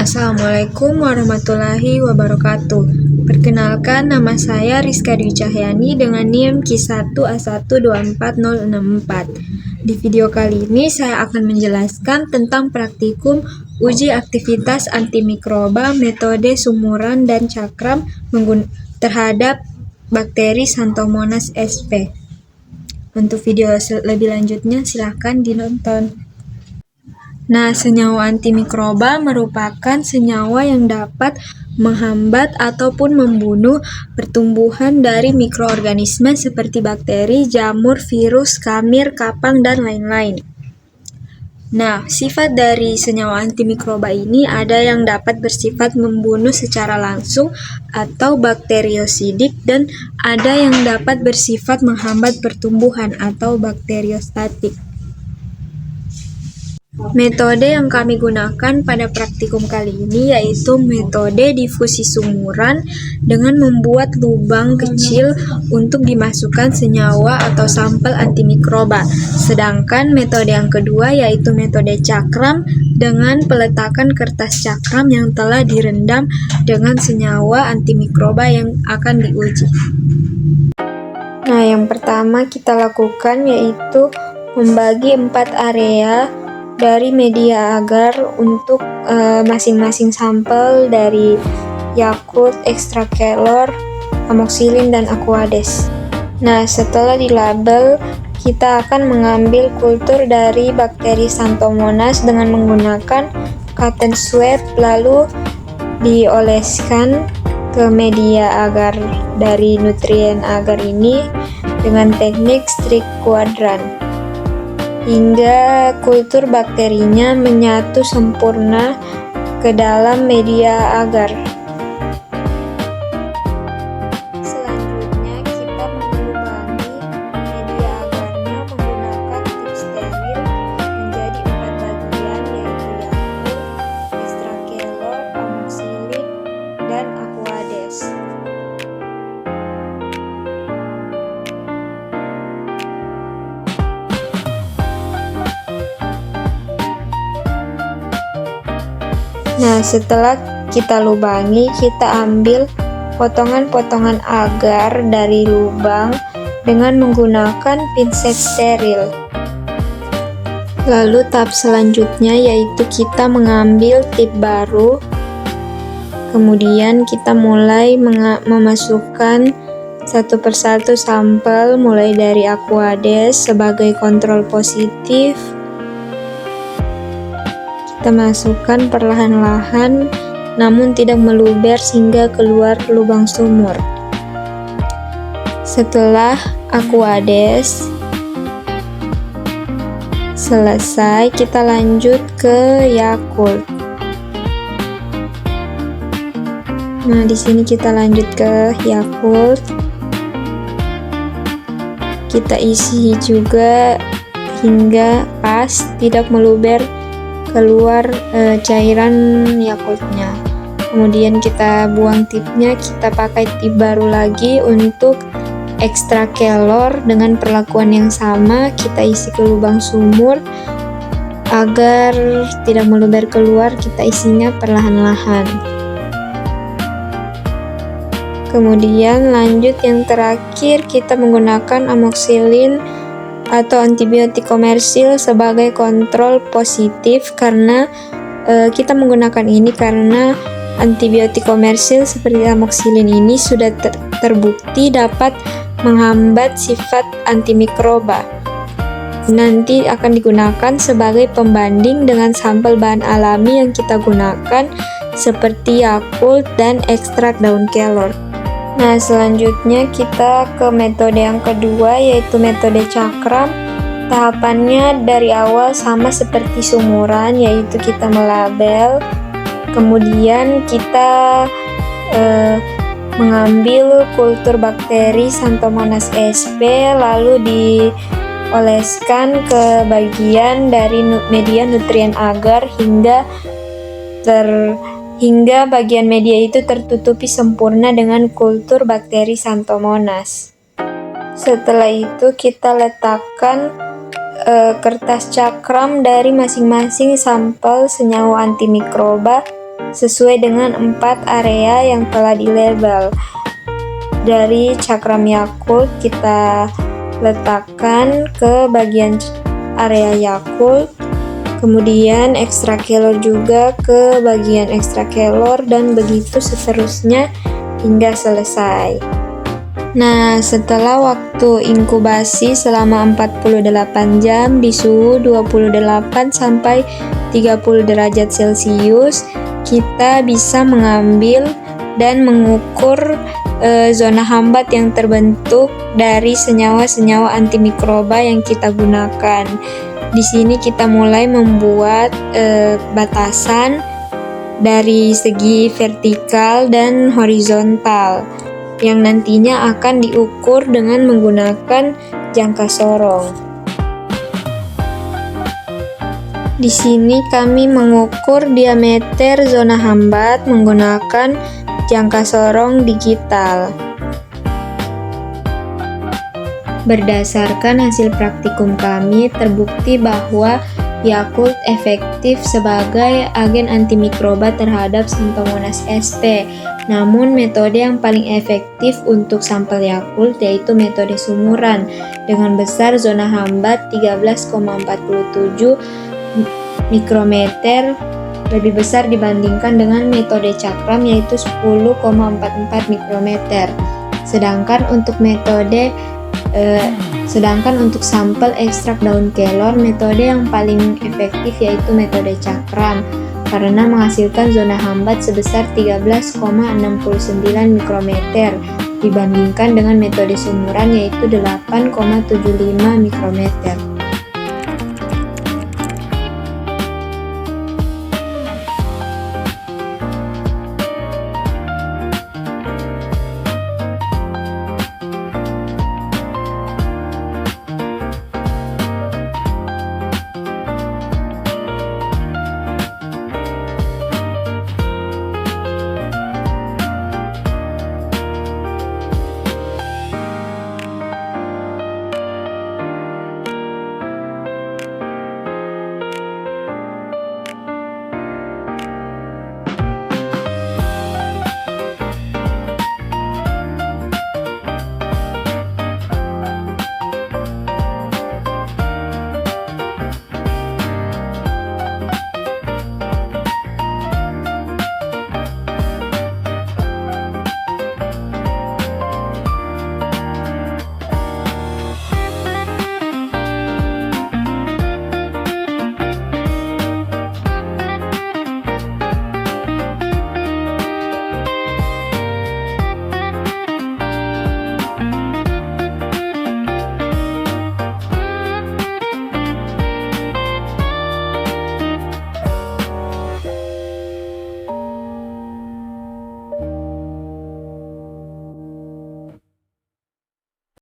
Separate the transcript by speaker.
Speaker 1: Assalamualaikum warahmatullahi wabarakatuh. Perkenalkan, nama saya Rizka Dwi Cahyani dengan NIM Q1A1242064. Di video kali ini saya akan menjelaskan tentang praktikum uji aktivitas antimikroba metode sumuran dan cakram terhadap bakteri Xanthomonas sp. Untuk video lebih lanjutnya silahkan dinonton. Nah, senyawa antimikroba merupakan senyawa yang dapat menghambat ataupun membunuh pertumbuhan dari mikroorganisme seperti bakteri, jamur, virus, kamir, kapang, dan lain-lain. Nah, sifat dari senyawa antimikroba ini ada yang dapat bersifat membunuh secara langsung atau bakteriosidik, dan ada yang dapat bersifat menghambat pertumbuhan atau bakteriostatik. Metode yang kami gunakan pada praktikum kali ini yaitu metode difusi sumuran dengan membuat lubang kecil untuk dimasukkan senyawa atau sampel antimikroba. Sedangkan metode yang kedua yaitu metode cakram dengan peletakan kertas cakram yang telah direndam dengan senyawa antimikroba yang akan diuji. Nah, yang pertama kita lakukan yaitu membagi 4 area dari media agar untuk masing-masing sampel dari Yakult, Extrakelor, Amoxicillin, dan Aquades. Nah, setelah dilabel, kita akan mengambil kultur dari bakteri Xanthomonas dengan menggunakan cotton swab, lalu dioleskan ke media agar dari nutrien agar ini dengan teknik strict quadrant hingga kultur bakterinya menyatu sempurna ke dalam media agar. Selanjutnya kita mengulangi media agarnya menggunakan tip steril menjadi 4 bagian yaitu Yakult, Extrakelor, Amoxicillin, dan Aquades. Nah, setelah kita lubangi, kita ambil potongan-potongan agar dari lubang dengan menggunakan pinset steril. Lalu tahap selanjutnya yaitu kita mengambil tip baru. Kemudian kita mulai memasukkan satu persatu sampel mulai dari Aquades sebagai kontrol positif. Kita masukkan perlahan-lahan namun tidak meluber sehingga keluar lubang sumur. Setelah Aquades selesai, kita lanjut ke Yakult. Nah, di sini kita lanjut ke Yakult. Kita isi juga hingga pas, tidak meluber keluar cairan Yakultnya. Kemudian kita buang tipnya, kita pakai tip baru lagi untuk Extrakelor dengan perlakuan yang sama. Kita isi ke lubang sumur agar tidak meluber keluar, kita isinya perlahan-lahan. Kemudian lanjut yang terakhir, kita menggunakan Amoxicillin atau antibiotik komersil sebagai kontrol positif karena kita menggunakan ini karena antibiotik komersil seperti Amoxicillin ini sudah terbukti dapat menghambat sifat antimikroba. Nanti akan digunakan sebagai pembanding dengan sampel bahan alami yang kita gunakan seperti Yakult dan ekstrak daun kelor. Nah, selanjutnya kita ke metode yang kedua yaitu metode cakram. Tahapannya dari awal sama seperti sumuran, yaitu kita melabel, kemudian kita mengambil kultur bakteri Xanthomonas sp lalu dioleskan ke bagian dari media nutrien agar hingga bagian media itu tertutupi sempurna dengan kultur bakteri Xanthomonas. Setelah itu kita letakkan kertas cakram dari masing-masing sampel senyawa antimikroba sesuai dengan 4 area yang telah dilabel. Dari cakram Yakult kita letakkan ke bagian area Yakult, kemudian ekstrakelor juga ke bagian ekstrakelor, dan begitu seterusnya hingga selesai. Nah, setelah waktu inkubasi selama 48 jam di suhu 28 sampai 30 derajat Celcius, kita bisa mengambil dan mengukur zona hambat yang terbentuk dari senyawa-senyawa antimikroba yang kita gunakan. Di sini kita mulai membuat batasan dari segi vertikal dan horizontal yang nantinya akan diukur dengan menggunakan jangka sorong. Di sini kami mengukur diameter zona hambat menggunakan jangka sorong digital. Berdasarkan hasil praktikum kami, terbukti bahwa Yakult efektif sebagai agen antimikroba terhadap Xanthomonas sp. Namun metode yang paling efektif untuk sampel Yakult yaitu metode sumuran dengan besar zona hambat 13,47 mikrometer, lebih besar dibandingkan dengan metode cakram yaitu 10,44 mikrometer. Sedangkan untuk sampel ekstrak daun kelor, metode yang paling efektif yaitu metode cakram karena menghasilkan zona hambat sebesar 13,69 mikrometer dibandingkan dengan metode sumuran yaitu 8,75 mikrometer.